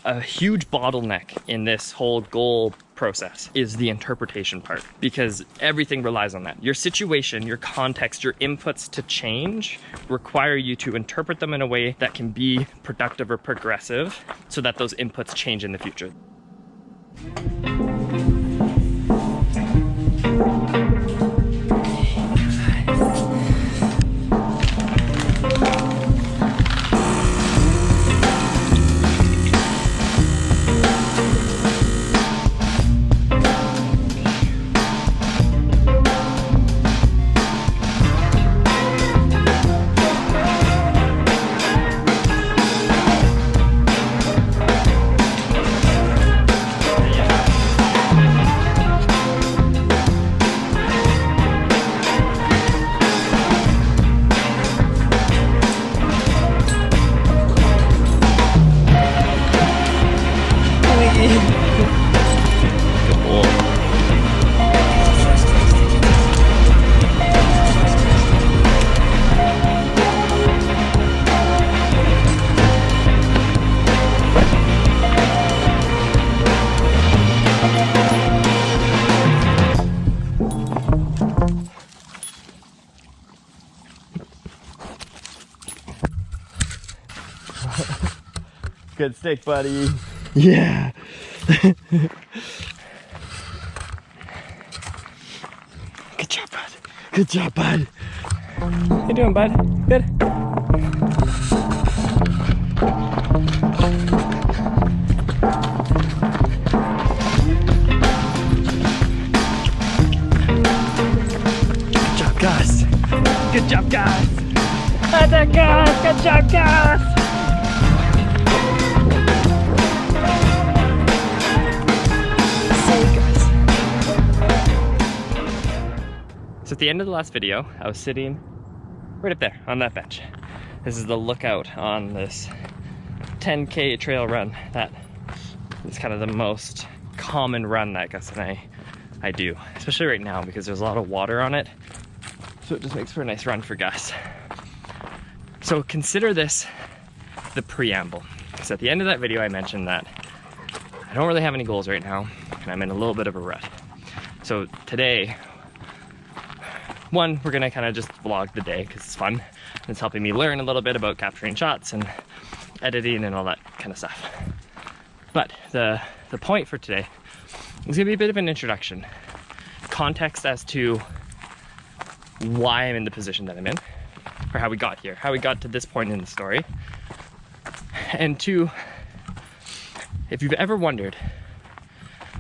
A huge bottleneck in this whole goal process is the interpretation part, because everything relies on that. Your situation, your context, your inputs to change require you to interpret them in a way that can be productive or progressive so that those inputs change in the future. Good stick, buddy. Yeah. Good job, bud. Good job, bud. How you doing, bud? Good. Good job, Gus. Good job, Gus. That's it, Gus. Good job, Gus. So at the end of the last video, I was sitting right up there on that bench. This is the lookout on this 10K trail run that is kind of the most common run that Gus and I do, especially right now because there's a lot of water on it. So it just makes for a nice run for Gus. So consider this the preamble. Because at the end of that video, I mentioned that I don't really have any goals right now and I'm in a little bit of a rut. So today, one, we're gonna kind of just vlog the day because it's fun and it's helping me learn a little bit about capturing shots and editing and all that kind of stuff. But the point for today is gonna be a bit of an introduction, context as to why I'm in the position that I'm in, or how we got here, how we got to this point in the story. And two, if you've ever wondered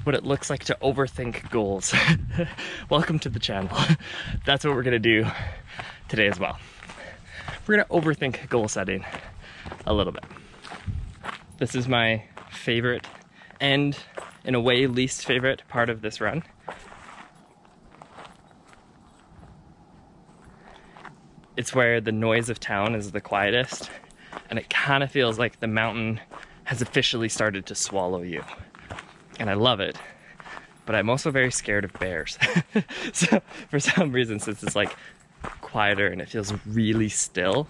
what it looks like to overthink goals, welcome to the channel. That's what we're gonna do today as well. We're gonna overthink goal setting a little bit. This is my favorite and, in a way, least favorite part of this run. It's where the noise of town is the quietest, and it kind of feels like the mountain has officially started to swallow you. And I love it, but I'm also very scared of bears. So for some reason, since it's like quieter and it feels really still,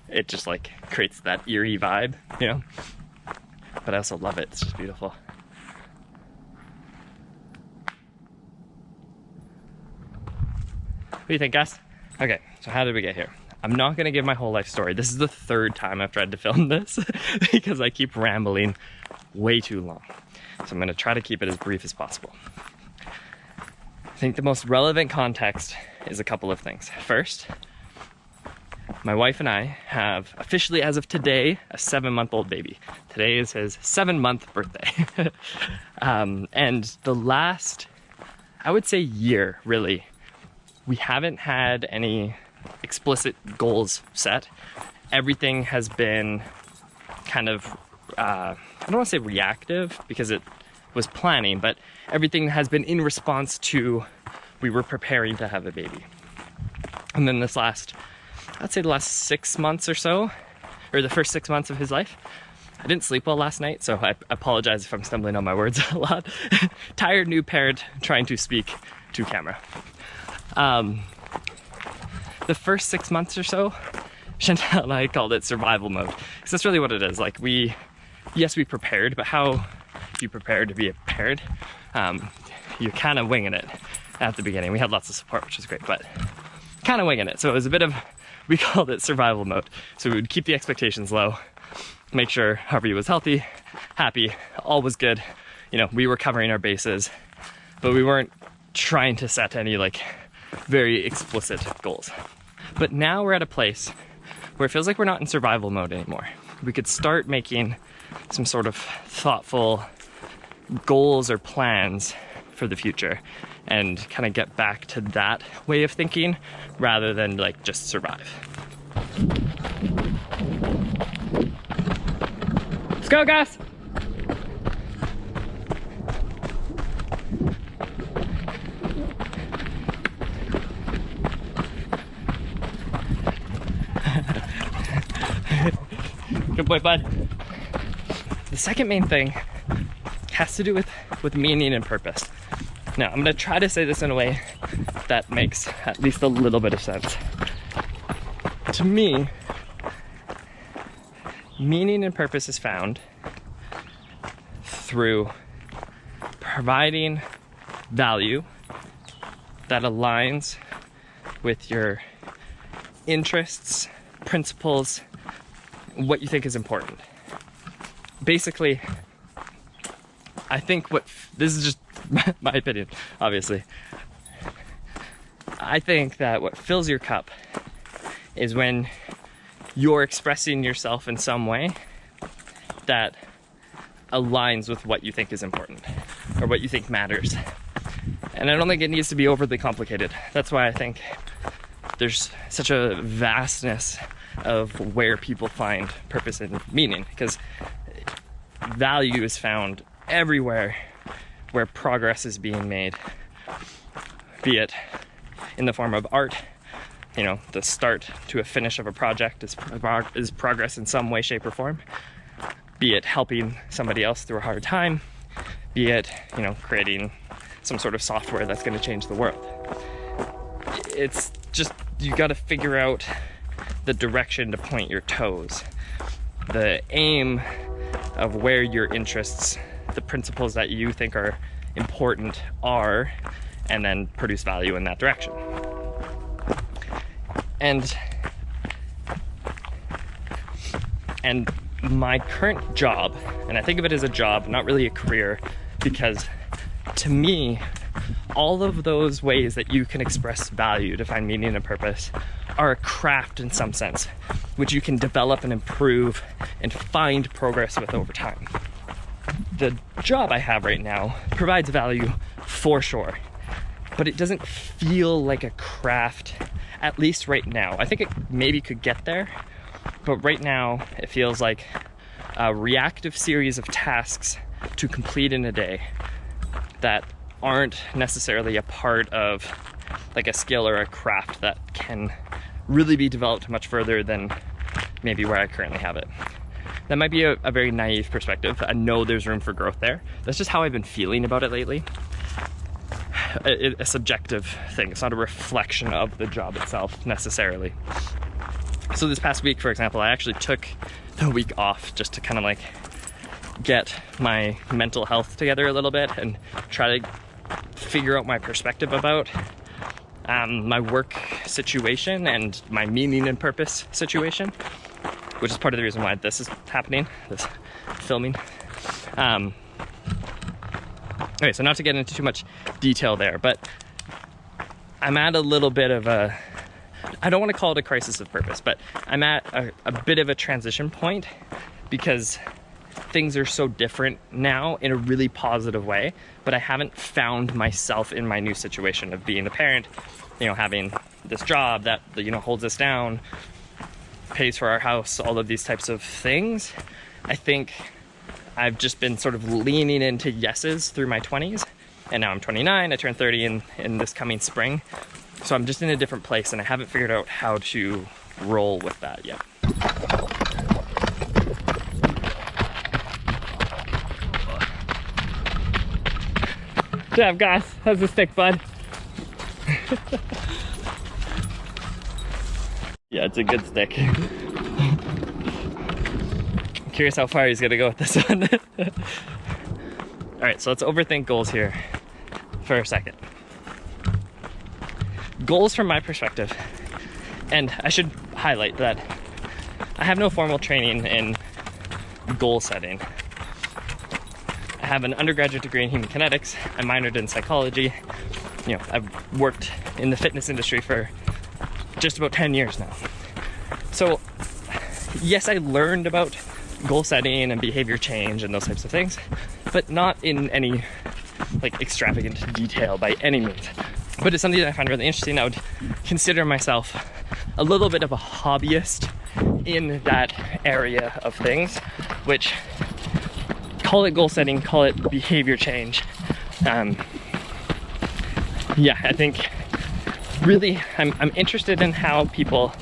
it just like creates that eerie vibe, you know? But I also love it, it's just beautiful. What do you think, Gus? Okay, so how did we get here? I'm not gonna give my whole life story. This is the third time I've tried to film this because I keep rambling way too long. So I'm gonna try to keep it as brief as possible. I think the most relevant context is a couple of things. First, my wife and I have officially, as of today, a 7-month-old baby. Today is his 7-month birthday. And the last, I would say, year, really, we haven't had any explicit goals set. Everything has been kind of, I don't want to say reactive because it was planning, but everything has been in response to we were preparing to have a baby. And then this last, I'd say the last 6 months or so, or the first 6 months of his life, I didn't sleep well last night, so I apologize if I'm stumbling on my words a lot. Tired new parent trying to speak to camera. The first 6 months or so, Chantal and I called it survival mode, because that's really what it is. Like, we yes, we prepared, but how do you prepare to be prepared? You're kind of winging it at the beginning. We had lots of support, which was great, but kind of winging it. So it was a bit of, we called it survival mode. So we would keep the expectations low, make sure Harvey was healthy, happy, all was good. You know, we were covering our bases, but we weren't trying to set any like very explicit goals. But now we're at a place where it feels like we're not in survival mode anymore. We could start making some sort of thoughtful goals or plans for the future and kind of get back to that way of thinking rather than like just survive. Let's go, guys! Good boy, bud. The second main thing has to do with meaning and purpose. Now, I'm gonna try to say this in a way that makes at least a little bit of sense. To me, meaning and purpose is found through providing value that aligns with your interests, principles, what you think is important. Basically, I think this is just my opinion, obviously. I think that what fills your cup is when you're expressing yourself in some way that aligns with what you think is important or what you think matters. And I don't think it needs to be overly complicated. That's why I think there's such a vastness of where people find purpose and meaning, because value is found everywhere where progress is being made, be it in the form of art. You know, the start to a finish of a project is progress in some way, shape, or form. Be it helping somebody else through a hard time, be it, you know, creating some sort of software that's going to change the world. It's just, you got to figure out the direction to point your toes, the aim of where your interests, the principles that you think are important are, and then produce value in that direction. And my current job, and I think of it as a job, not really a career, because to me, all of those ways that you can express value to find meaning and purpose are a craft in some sense, which you can develop and improve and find progress with over time. The job I have right now provides value for sure, but it doesn't feel like a craft, at least right now. I think it maybe could get there, but right now it feels like a reactive series of tasks to complete in a day that aren't necessarily a part of like a skill or a craft that can really be developed much further than maybe where I currently have it. That might be a very naive perspective. I know there's room for growth there. That's just how I've been feeling about it lately. A subjective thing. It's not a reflection of the job itself necessarily. So this past week, for example, I actually took the week off just to kind of like get my mental health together a little bit and try to figure out my perspective about my work situation and my meaning and purpose situation, which is part of the reason why this is happening, this filming. Okay, so not to get into too much detail there, but I'm at a little bit of a, I don't want to call it a crisis of purpose, but I'm at a bit of a transition point because things are so different now in a really positive way, but I haven't found myself in my new situation of being a parent, you know, having this job that, you know, holds us down, pays for our house, all of these types of things. I think I've just been sort of leaning into yeses through my 20s, and now I'm 29, I turn 30 in this coming spring. So I'm just in a different place and I haven't figured out how to roll with that yet. Good job, guys. How's the stick, bud? Yeah, it's a good stick. curious how far he's gonna go with this one. All right, so let's overthink goals here for a second. Goals from my perspective, and I should highlight that I have no formal training in goal setting. I have an undergraduate degree in human kinetics. I minored in psychology. You know, I've worked in the fitness industry for just about 10 years now. So yes, I learned about goal setting and behavior change and those types of things, but not in any like extravagant detail by any means. But it's something that I find really interesting. I would consider myself a little bit of a hobbyist in that area of things, which, call it goal setting, call it behavior change. Yeah, I think really I'm interested in how people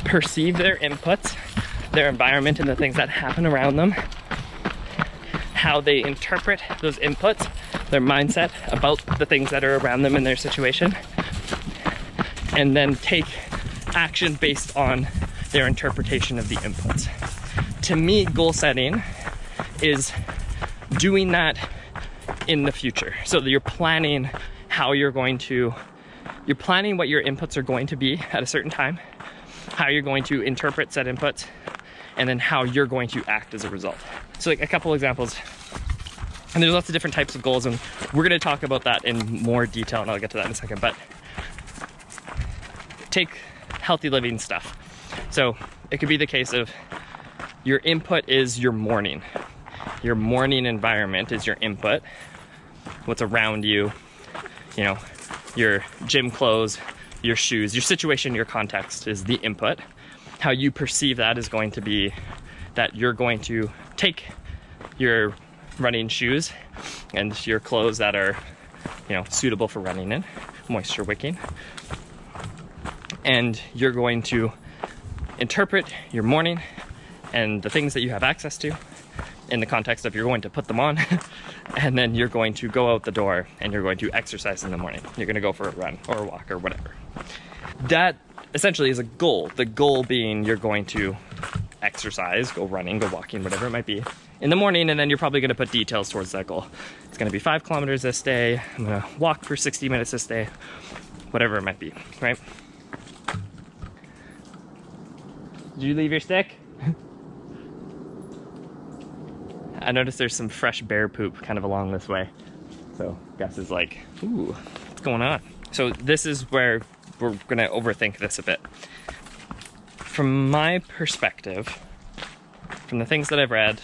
perceive their inputs, their environment, and the things that happen around them, how they interpret those inputs, their mindset about the things that are around them in their situation, and then take action based on their interpretation of the inputs. To me, goal setting is doing that in the future. So that you're planning how you're planning what your inputs are going to be at a certain time, how you're going to interpret said inputs, and then how you're going to act as a result. So like a couple examples. And there's lots of different types of goals, and we're going to talk about that in more detail, and I'll get to that in a second. But take healthy living stuff. So it could be the case of your input is your morning. Your morning environment is your input. What's around you, you know, your gym clothes, your shoes, your situation, your context is the input. How you perceive that is going to be that you're going to take your running shoes and your clothes that are, you know, suitable for running in, moisture wicking, and you're going to interpret your morning and the things that you have access to in the context of you're going to put them on, and then you're going to go out the door and you're going to exercise in the morning. You're going to go for a run or a walk or whatever. That essentially is a goal. The goal being you're going to exercise, go running, go walking, whatever it might be, in the morning, and then you're probably going to put details towards that goal. It's going to be 5 kilometers this day. I'm going to walk for 60 minutes this day, whatever it might be, right? Did you leave your stick? I noticed there's some fresh bear poop kind of along this way. So Gus is like, ooh, what's going on? So this is where we're going to overthink this a bit. From my perspective, from the things that I've read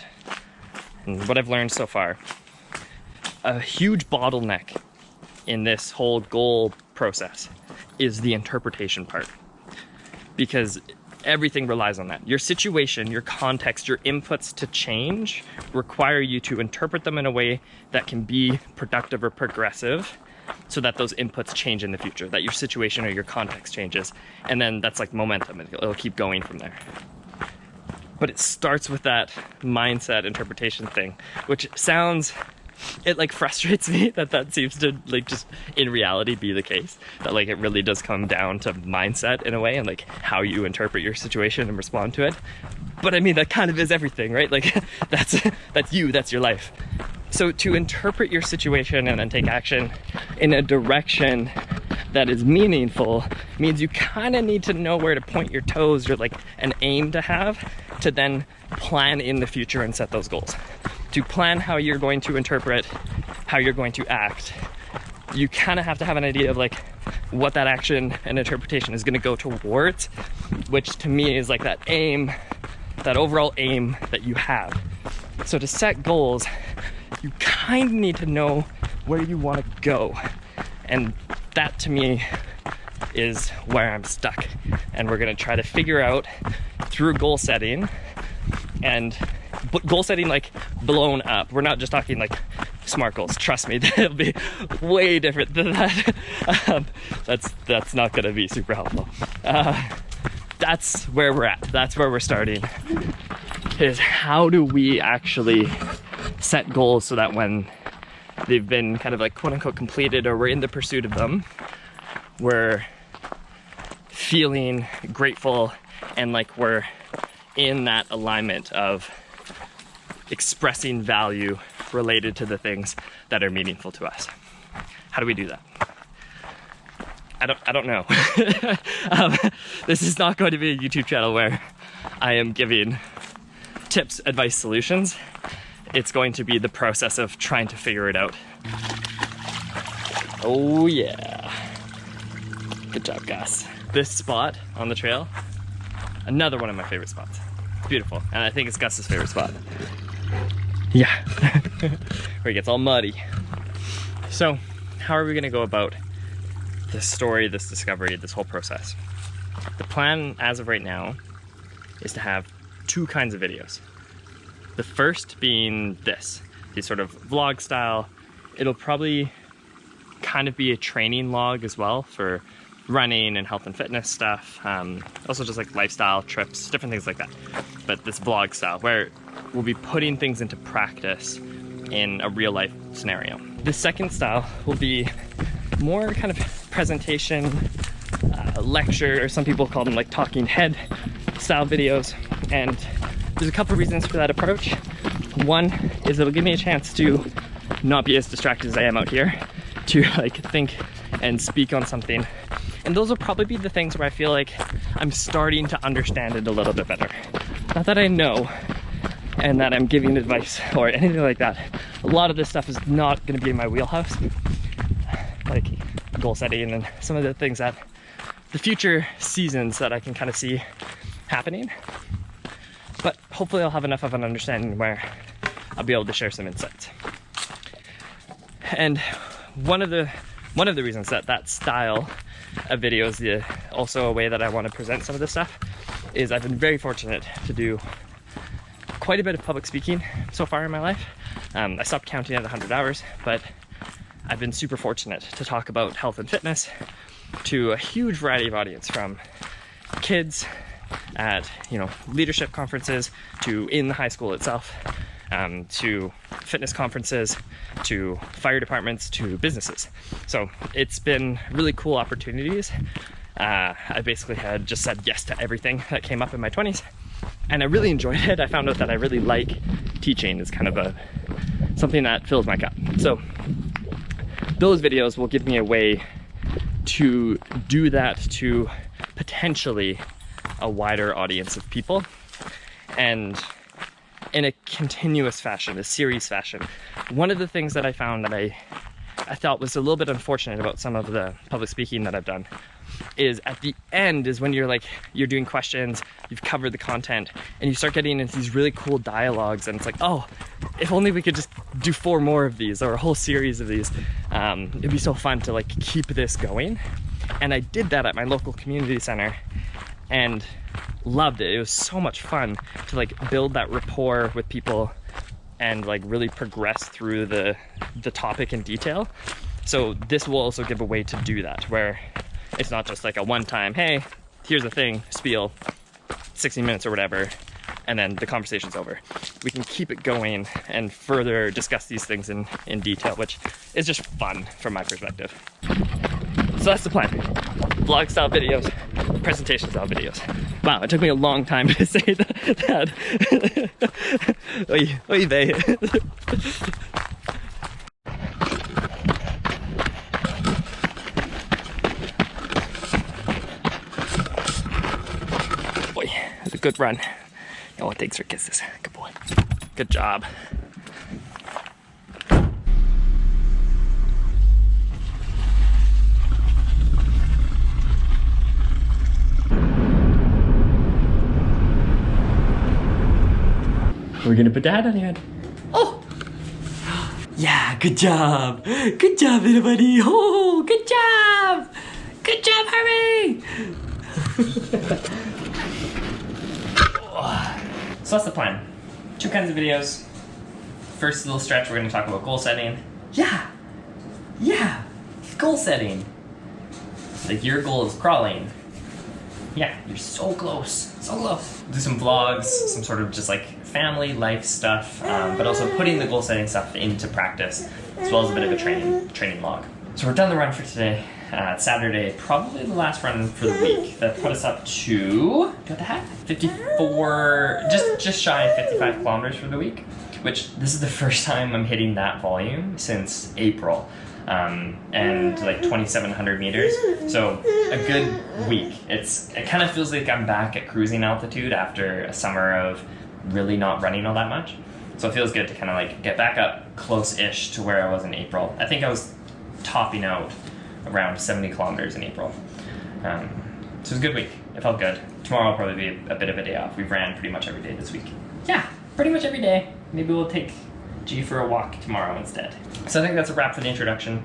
and what I've learned so far, a huge bottleneck in this whole goal process is the interpretation part, because everything relies on that. Your situation, your context, your inputs to change require you to interpret them in a way that can be productive or progressive, so that those inputs change in the future, that your situation or your context changes, and then that's like momentum, and it'll keep going from there. But it starts with that mindset interpretation thing, which sounds, it like frustrates me that seems to like just in reality be the case, that like it really does come down to mindset in a way, and like how you interpret your situation and respond to it. But I mean, that kind of is everything, right? Like that's you, that's your life. So to interpret your situation and then take action in a direction that is meaningful means you kind of need to know where to point your toes, or like an aim to have, to then plan in the future and set those goals. To plan how you're going to interpret, how you're going to act, you kind of have to have an idea of like what that action and interpretation is going to go towards, which to me is like that aim, that overall aim that you have. So to set goals, you kind of need to know where you want to go. And that to me is where I'm stuck. And we're going to try to figure out through goal setting, and goal setting like blown up. We're not just talking like SMART goals. Trust me, they'll be way different than that. That's not going to be super helpful. That's where we're at. That's where we're starting. Is how do we actually set goals so that when they've been kind of like quote unquote completed, or we're in the pursuit of them, we're feeling grateful and like we're in that alignment of expressing value related to the things that are meaningful to us. How do we do that? I don't know. This is not going to be a YouTube channel where I am giving tips, advice, solutions. It's going to be the process of trying to figure it out. Oh yeah. Good job, Gus. This spot on the trail, another one of my favorite spots. It's beautiful, and I think it's Gus's favorite spot. Yeah, where it gets all muddy. So, how are we gonna go about this story, this discovery, this whole process? The plan as of right now is to have 2 kinds of videos. The first being this, the sort of vlog style. It'll probably kind of be a training log as well for running and health and fitness stuff. Also just like lifestyle, trips, different things like that. But this vlog style where we'll be putting things into practice in a real life scenario. The second style will be more kind of presentation, lecture, or some people call them like talking head style videos. And there's a couple of reasons for that approach. One is it'll give me a chance to not be as distracted as I am out here, to like think and speak on something. And those will probably be the things where I feel like I'm starting to understand it a little bit better. Not that I know and that I'm giving advice or anything like that. A lot of this stuff is not going to be in my wheelhouse, like goal setting and some of the things that the future seasons that I can kind of see happening. But hopefully I'll have enough of an understanding where I'll be able to share some insights. And one of the reasons that style of video is also a way that I want to present some of this stuff is I've been very fortunate to do quite a bit of public speaking so far in my life. I stopped counting at 100 hours, but I've been super fortunate to talk about health and fitness to a huge variety of audience, from kids at leadership conferences to in the high school itself, to fitness conferences, to fire departments, to businesses. So it's been really cool opportunities. I basically had just said yes to everything that came up in my 20s, and I really enjoyed it. I found out that I really like teaching. It's kind of something that fills my cup. So those videos will give me a way to do that to potentially a wider audience of people, and in a continuous fashion, a series fashion. One of the things that I found that I thought was a little bit unfortunate about some of the public speaking that I've done is at the end is when you're doing questions, you've covered the content, and you start getting into these really cool dialogues, and it's like, oh, if only we could just do 4 more of these or a whole series of these. It'd be so fun to keep this going. And I did that at my local community center and loved it. It was so much fun to build that rapport with people and really progress through the topic in detail. So this will also give a way to do that, where it's not just a one-time, hey, here's the thing, spiel, 60 minutes or whatever, and then the conversation's over. We can keep it going and further discuss these things in detail, which is just fun from my perspective. So that's the plan. Vlog style videos, presentation style videos. Wow, it took me a long time to say that. Oy vey. Boy, that's a good run. Oh, thanks for kisses. Good boy. Good job. We're gonna put that on your head. Oh! Yeah, good job! Good job, everybody! Oh, good job! Good job, hurry! So that's the plan. 2 kinds of videos. First little stretch, we're gonna talk about goal setting. Yeah! Goal setting! Your goal is crawling. Yeah, you're so close, so close. Do some vlogs, some sort of just family life stuff, but also putting the goal setting stuff into practice, as well as a bit of a training log. So we're done the run for today. Saturday, probably the last run for the week. That put us up to, got the hat? 54, just shy of 55 kilometers for the week, which this is the first time I'm hitting that volume since April. And like 2,700 meters, so a good week. It kind of feels like I'm back at cruising altitude after a summer of really not running all that much. So it feels good to kind of like get back up close-ish to where I was in April. I think I was topping out around 70 kilometers in April. So it was a good week. It felt good. Tomorrow will probably be a bit of a day off. We've ran pretty much every day this week. Yeah, pretty much every day. Maybe we'll take G for a walk tomorrow instead. So I think that's a wrap for the introduction.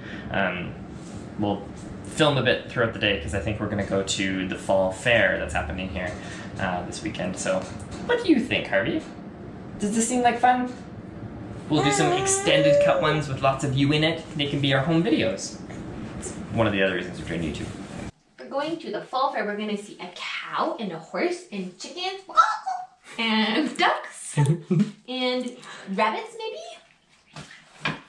We'll film a bit throughout the day because I think we're going to go to the fall fair that's happening here this weekend. So what do you think, Harvey? Does this seem like fun? We'll do some extended cut ones with lots of you in it. They can be our home videos. It's one of the other reasons we're doing YouTube. We're going to the fall fair. We're going to see a cow and a horse and chickens and ducks and rabbits maybe.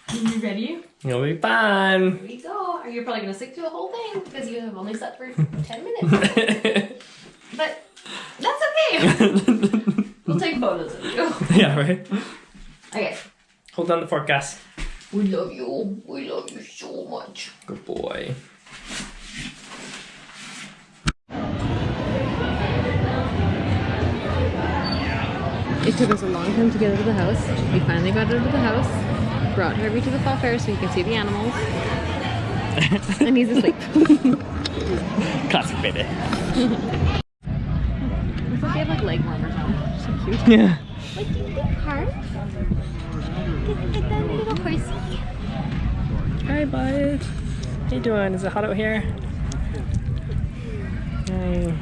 Are you ready? It'll be fun. Here we go. You're probably going to stick to the whole thing because you have only slept for 10 minutes. But that's okay. We'll take photos of you. Yeah, right? Okay. Hold on the fork, Gus. We love you. We love you so much. Good boy. It took us a long time to get out of the house. We finally got out of the house, brought Harvey to the fall fair so he can see the animals, and he's asleep. Classic baby. Looks like they have like leg warmers on. So cute. Yeah. What do you think, Harv? Get that little horsey. Hi, bud. How you doing? Is it hot out here? Hi.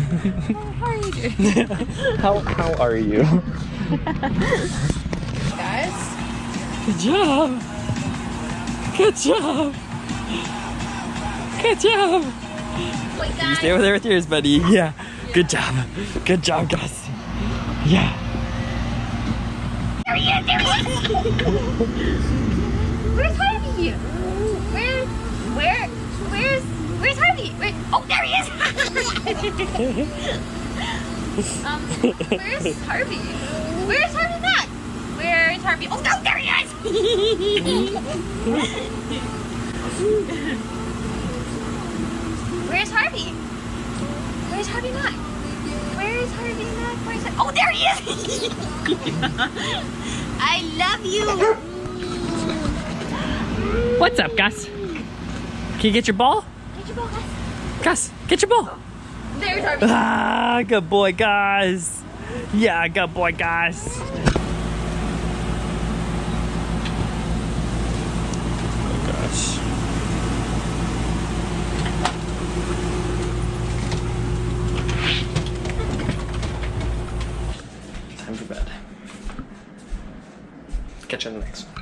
How are you doing? How are you? Guys? Good job! Good job! Good job! Wait, You guys. stay over there with yours, buddy. Yeah. Good job. Good job, Gus. Yeah. There he is! There he is! Where's Harvey? Where's Harvey? Oh, there he is! Where's Harvey? Where's Harvey back? Where's Harvey? Oh, no, there he is! Where's Harvey? Where's Harvey not? Where's Harvey not? Where's Harvey? Oh, there he is! I love you! What's up, Gus? Can you get your ball? Get your ball, Gus. Gus, get your ball. There's Harvey. Ah, good boy, Gus. Yeah, good boy, Gus. Oh, gosh. Time for bed. Catch you on the next one.